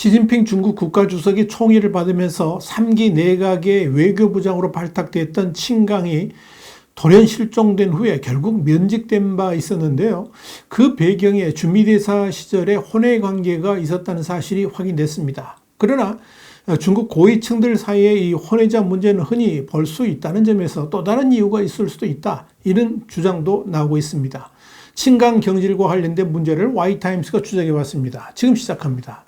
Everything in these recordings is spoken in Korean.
시진핑 중국 국가주석이 총의를 받으면서 3기 내각의 외교부장으로 발탁됐던 칭강이 돌연 실종된 후에 결국 면직된 바 있었는데요. 그 배경에 주미대사 시절에 혼외 관계가 있었다는 사실이 확인됐습니다. 그러나 중국 고위층들 사이에 이 혼외자 문제는 흔히 볼 수 있다는 점에서 또 다른 이유가 있을 수도 있다. 이런 주장도 나오고 있습니다. 칭강 경질과 관련된 문제를 Y타임스가 추적해 봤습니다. 지금 시작합니다.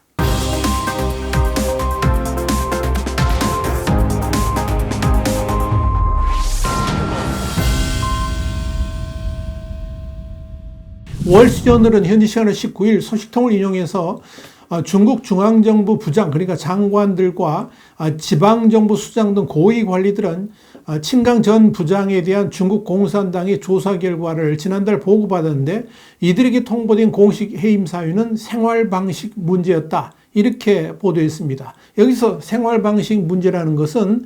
월스저널은 현지 시간으로 19일 소식통을 인용해서 중국 중앙정부 부장, 그러니까 장관들과 지방정부 수장 등 고위 관리들은 칭강 전 부장에 대한 중국 공산당의 조사 결과를 지난달 보고받았는데 이들에게 통보된 공식 해임 사유는 생활방식 문제였다. 이렇게 보도했습니다. 여기서 생활방식 문제라는 것은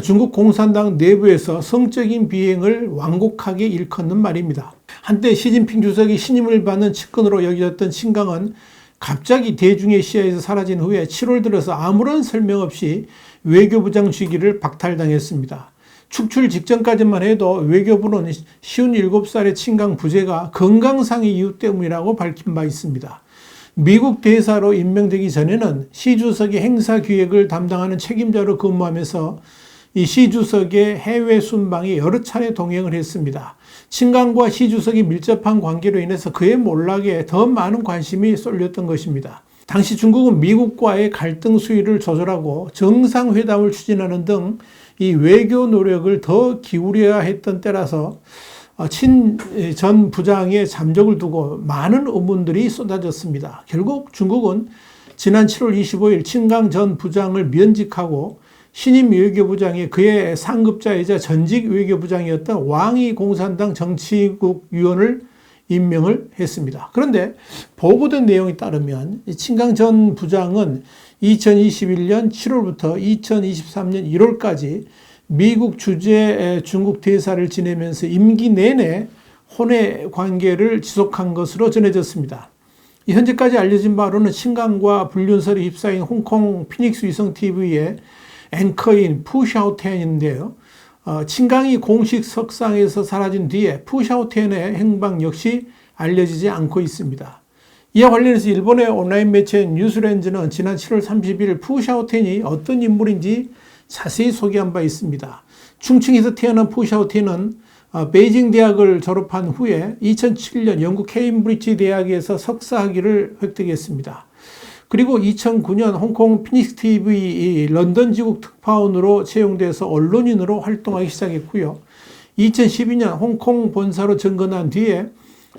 중국 공산당 내부에서 성적인 비행을 완곡하게 일컫는 말입니다. 한때 시진핑 주석이 신임을 받는 측근으로 여겨졌던 칭강은 갑자기 대중의 시야에서 사라진 후에 7월 들어서 아무런 설명 없이 외교부장 직위를 박탈당했습니다. 축출 직전까지만 해도 외교부는 57살의 칭강 부재가 건강상의 이유 때문이라고 밝힌 바 있습니다. 미국 대사로 임명되기 전에는 시 주석의 행사 기획을 담당하는 책임자로 근무하면서 이 시 주석의 해외 순방에 여러 차례 동행을 했습니다. 칭강과 시 주석이 밀접한 관계로 인해서 그의 몰락에 더 많은 관심이 쏠렸던 것입니다. 당시 중국은 미국과의 갈등 수위를 조절하고 정상회담을 추진하는 등 이 외교 노력을 더 기울여야 했던 때라서 친 전 부장의 잠적을 두고 많은 의문들이 쏟아졌습니다. 결국 중국은 지난 7월 25일 칭강 전 부장을 면직하고 신임 외교부장이 그의 상급자이자 전직 외교부장이었던 왕이 공산당 정치국 위원을 임명을 했습니다. 그런데 보고된 내용에 따르면 칭강 전 부장은 2021년 7월부터 2023년 1월까지 미국 주재 중국 대사를 지내면서 임기 내내 혼외 관계를 지속한 것으로 전해졌습니다. 현재까지 알려진 바로는 칭강과 불륜설이 휩싸인 홍콩 피닉스 위성TV의 앵커인 푸샤오텐인데요. 칭강이 공식 석상에서 사라진 뒤에 푸샤오텐의 행방 역시 알려지지 않고 있습니다. 이와 관련해서 일본의 온라인 매체 뉴스렌즈는 지난 7월 30일 푸샤오텐이 어떤 인물인지 자세히 소개한 바 있습니다. 충칭에서 태어난 푸샤오텐은 베이징 대학을 졸업한 후에 2007년 영국 케임브리지 대학에서 석사학위를 획득했습니다. 그리고 2009년 홍콩 피닉스 TV 런던 지국 특파원으로 채용돼서 언론인으로 활동하기 시작했고요. 2012년 홍콩 본사로 전건한 뒤에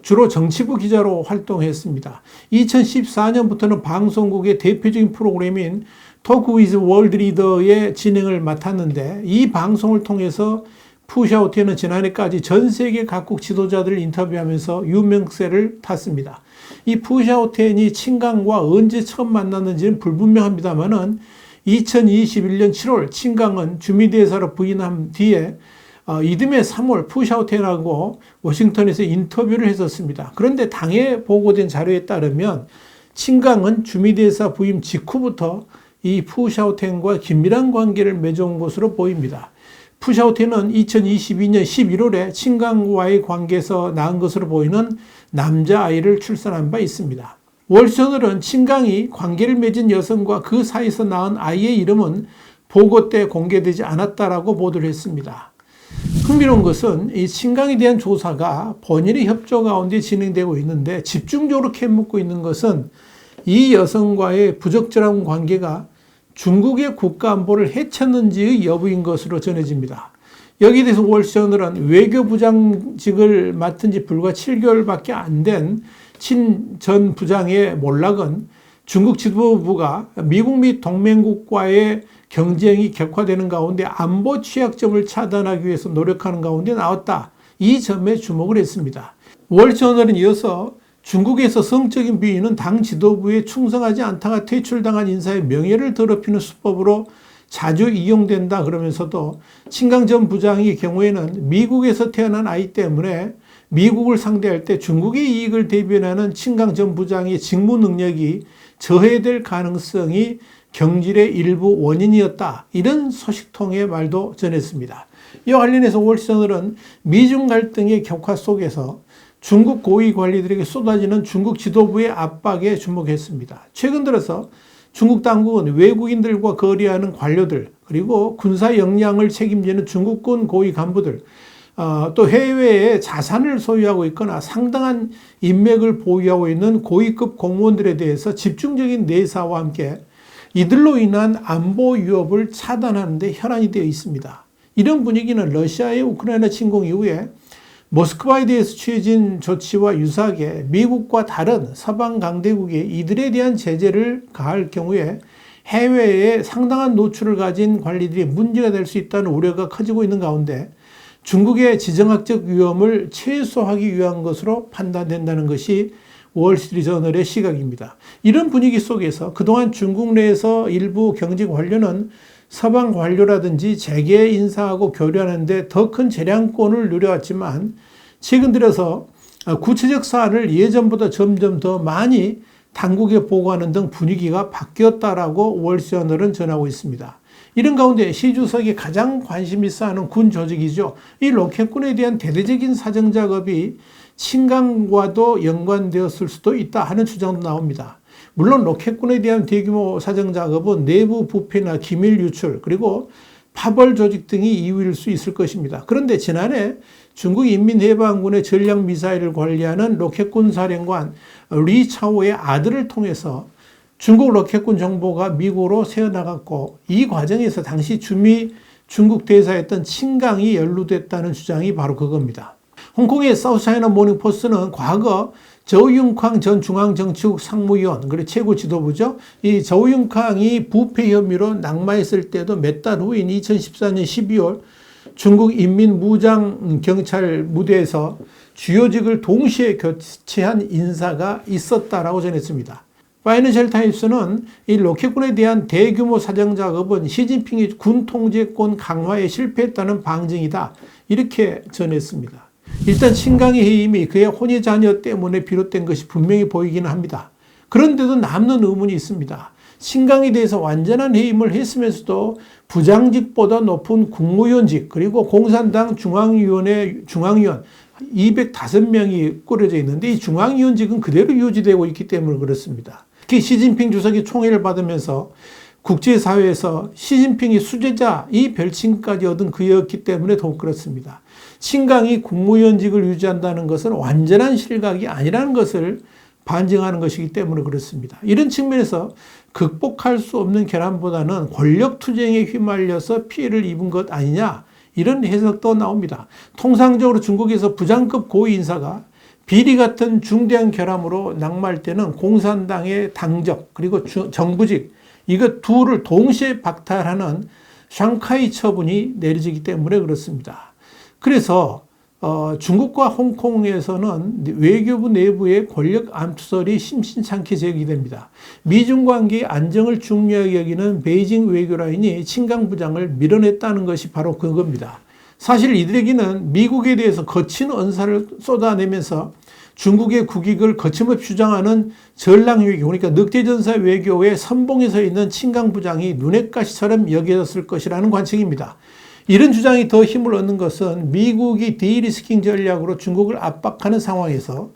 주로 정치부 기자로 활동했습니다. 2014년부터는 방송국의 대표적인 프로그램인 토크 위즈 월드 리더의 진행을 맡았는데 이 방송을 통해서 푸샤오텐은 지난해까지 전 세계 각국 지도자들을 인터뷰하면서 유명세를 탔습니다. 이 푸샤오텐이 칭강과 언제 처음 만났는지는 불분명합니다만은 2021년 7월 칭강은 주미대사로 부임한 뒤에 이듬해 3월 푸샤오텐하고 워싱턴에서 인터뷰를 했었습니다. 그런데 당에 보고된 자료에 따르면 칭강은 주미대사 부임 직후부터 이 푸샤오텐과 긴밀한 관계를 맺어온 것으로 보입니다. 푸샤오텐은 2022년 11월에 칭강과의 관계에서 낳은 것으로 보이는 남자아이를 출산한 바 있습니다. 월스저널은 칭강이 관계를 맺은 여성과 그 사이에서 낳은 아이의 이름은 보고 때 공개되지 않았다라고 보도를 했습니다. 흥미로운 것은 이 칭강에 대한 조사가 본인의 협조 가운데 진행되고 있는데 집중적으로 캐묻고 있는 것은 이 여성과의 부적절한 관계가 중국의 국가안보를 해쳤는지의 여부인 것으로 전해집니다. 여기에 대해서 월스저널은 외교부장직을 맡은 지 불과 7개월밖에 안 된 친 전 부장의 몰락은 중국 지도부가 미국 및 동맹국과의 경쟁이 격화되는 가운데 안보 취약점을 차단하기 위해서 노력하는 가운데 나왔다. 이 점에 주목을 했습니다. 월스저널은 이어서 중국에서 성적인 비위는 당 지도부에 충성하지 않다가 퇴출당한 인사의 명예를 더럽히는 수법으로 자주 이용된다 그러면서도 칭강 전 부장의 경우에는 미국에서 태어난 아이 때문에 미국을 상대할 때 중국의 이익을 대변하는 칭강 전 부장의 직무 능력이 저해될 가능성이 경질의 일부 원인이었다. 이런 소식통의 말도 전했습니다. 이와 관련해서 월스트리트저널은 미중 갈등의 격화 속에서 중국 고위 관리들에게 쏟아지는 중국 지도부의 압박에 주목했습니다. 최근 들어서 중국 당국은 외국인들과 거래하는 관료들, 그리고 군사 역량을 책임지는 중국군 고위 간부들, 또 해외에 자산을 소유하고 있거나 상당한 인맥을 보유하고 있는 고위급 공무원들에 대해서 집중적인 내사와 함께 이들로 인한 안보 위협을 차단하는 데 혈안이 되어 있습니다. 이런 분위기는 러시아의 우크라이나 침공 이후에 모스크바에 대해서 취해진 조치와 유사하게 미국과 다른 서방 강대국이 이들에 대한 제재를 가할 경우에 해외에 상당한 노출을 가진 관리들이 문제가 될 수 있다는 우려가 커지고 있는 가운데 중국의 지정학적 위험을 최소화하기 위한 것으로 판단된다는 것이 월스트리트저널의 시각입니다. 이런 분위기 속에서 그동안 중국 내에서 일부 경직 관료는 서방 관료라든지 재계 인사하고 교류하는 데 더 큰 재량권을 누려왔지만 최근 들어서 구체적 사안을 예전보다 점점 더 많이 당국에 보고하는 등 분위기가 바뀌었다라고 월스트리트저널은 전하고 있습니다. 이런 가운데 시 주석이 가장 관심이 쌓는 군 조직이죠. 이 로켓군에 대한 대대적인 사정 작업이 침강과도 연관되었을 수도 있다 하는 주장도 나옵니다. 물론 로켓군에 대한 대규모 사정 작업은 내부 부패나 기밀 유출, 그리고 파벌 조직 등이 이유일 수 있을 것입니다. 그런데 지난해 중국 인민해방군의 전략 미사일을 관리하는 로켓군 사령관 리 차오의 아들을 통해서 중국 로켓군 정보가 미국으로 새어나갔고, 이 과정에서 당시 주미 중국 대사였던 친강이 연루됐다는 주장이 바로 그겁니다. 홍콩의 사우스차이나 모닝포스트는 과거 저우융캉 전 중앙정치국 상무위원, 그리고 최고 지도부죠. 이 저우융캉이 부패 혐의로 낙마했을 때도 몇 달 후인 2014년 12월 중국 인민무장경찰 무대에서 주요직을 동시에 교체한 인사가 있었다라고 전했습니다. 파이낸셜 타임스는 이 로켓군에 대한 대규모 사정 작업은 시진핑이 군 통제권 강화에 실패했다는 방증이다. 이렇게 전했습니다. 일단 친강의 해임이 그의 혼외 자녀 때문에 비롯된 것이 분명히 보이기는 합니다. 그런데도 남는 의문이 있습니다. 친강에 대해서 완전한 해임을 했으면서도 부장직보다 높은 국무위원직, 그리고 공산당 중앙위원회 중앙위원 205명이 꾸려져 있는데 이 중앙위원직은 그대로 유지되고 있기 때문에 그렇습니다. 특히 시진핑 주석이 총애를 받으면서 국제사회에서 시진핑이 수제자 이 별칭까지 얻은 그였기 때문에 더욱 그렇습니다. 친강이 국무위원직을 유지한다는 것은 완전한 실각이 아니라는 것을 반증하는 것이기 때문에 그렇습니다. 이런 측면에서 극복할 수 없는 결함보다는 권력 투쟁에 휘말려서 피해를 입은 것 아니냐, 이런 해석도 나옵니다. 통상적으로 중국에서 부장급 고위 인사가 비리 같은 중대한 결함으로 낙마할 때는 공산당의 당적, 그리고 정부직, 이것 둘을 동시에 박탈하는 샹카이 처분이 내려지기 때문에 그렇습니다. 그래서 중국과 홍콩에서는 외교부 내부의 권력 암투설이 심심찮게 제기됩니다. 미중 관계의 안정을 중요하게 여기는 베이징 외교라인이 친강 부장을 밀어냈다는 것이 바로 그겁니다. 사실 이들에게는 미국에 대해서 거친 언사를 쏟아내면서 중국의 국익을 거침없이 주장하는 전랑 외교, 그러니까 늑대전사 외교의 선봉에 서 있는 친강 부장이 눈엣가시처럼 여겨졌을 것이라는 관측입니다. 이런 주장이 더 힘을 얻는 것은 미국이 디리스킹 전략으로 중국을 압박하는 상황에서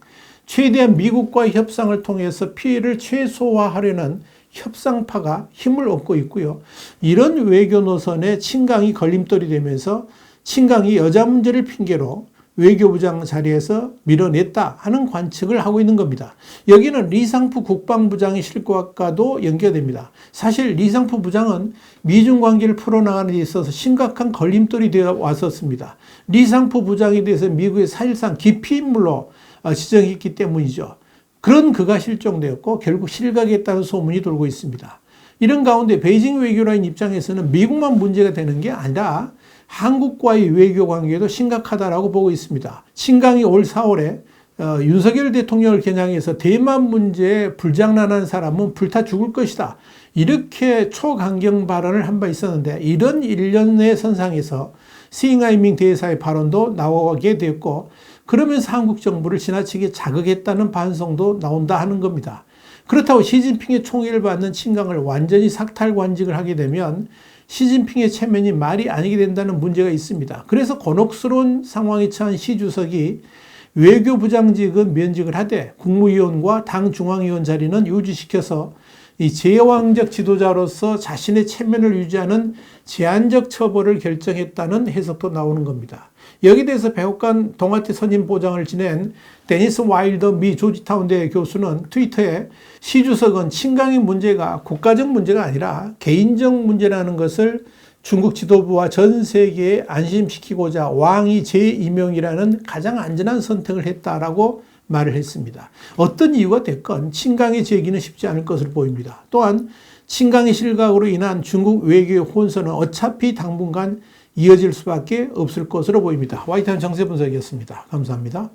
최대한 미국과의 협상을 통해서 피해를 최소화하려는 협상파가 힘을 얻고 있고요. 이런 외교 노선에 친강이 걸림돌이 되면서 친강이 여자 문제를 핑계로 외교부장 자리에서 밀어냈다 하는 관측을 하고 있는 겁니다. 여기는 리상푸 국방부장의 실과과도 연결됩니다. 사실 리상푸 부장은 미중 관계를 풀어나가는 데 있어서 심각한 걸림돌이 되어 왔었습니다. 리상푸 부장에 대해서 미국의 사실상 기피 인물로 지정했기 때문이죠. 그런 그가 실종되었고 결국 실각했다는 소문이 돌고 있습니다. 이런 가운데 베이징 외교라인 입장에서는 미국만 문제가 되는 게 아니라 한국과의 외교 관계도 심각하다라고 보고 있습니다. 친강이 올 4월에 윤석열 대통령을 겨냥해서 대만 문제에 불장난한 사람은 불타 죽을 것이다, 이렇게 초강경 발언을 한 바 있었는데, 이런 일련의 선상에서 시잉하이밍 대사의 발언도 나오게 됐고, 그러면서 한국 정부를 지나치게 자극했다는 반성도 나온다 하는 겁니다. 그렇다고 시진핑의 총애를 받는 친강을 완전히 삭탈관직을 하게 되면 시진핑의 체면이 말이 아니게 된다는 문제가 있습니다. 그래서 곤혹스러운 상황에 처한 시 주석이 외교부장직은 면직을 하되 국무위원과 당 중앙위원 자리는 유지시켜서 이 제왕적 지도자로서 자신의 체면을 유지하는 제한적 처벌을 결정했다는 해석도 나오는 겁니다. 여기에 대해서 백악관 동아태 선임 보장을 지낸 데니스 와일더 미 조지타운대 교수는 트위터에 시 주석은 친강의 문제가 국가적 문제가 아니라 개인적 문제라는 것을 중국 지도부와 전 세계에 안심시키고자 왕이 재임명이라는 가장 안전한 선택을 했다라고 말을 했습니다. 어떤 이유가 됐건 친강의 제기는 쉽지 않을 것으로 보입니다. 또한 친강의 실각으로 인한 중국 외교의 혼선은 어차피 당분간 이어질 수밖에 없을 것으로 보입니다. 화이트한 정세 분석이었습니다. 감사합니다.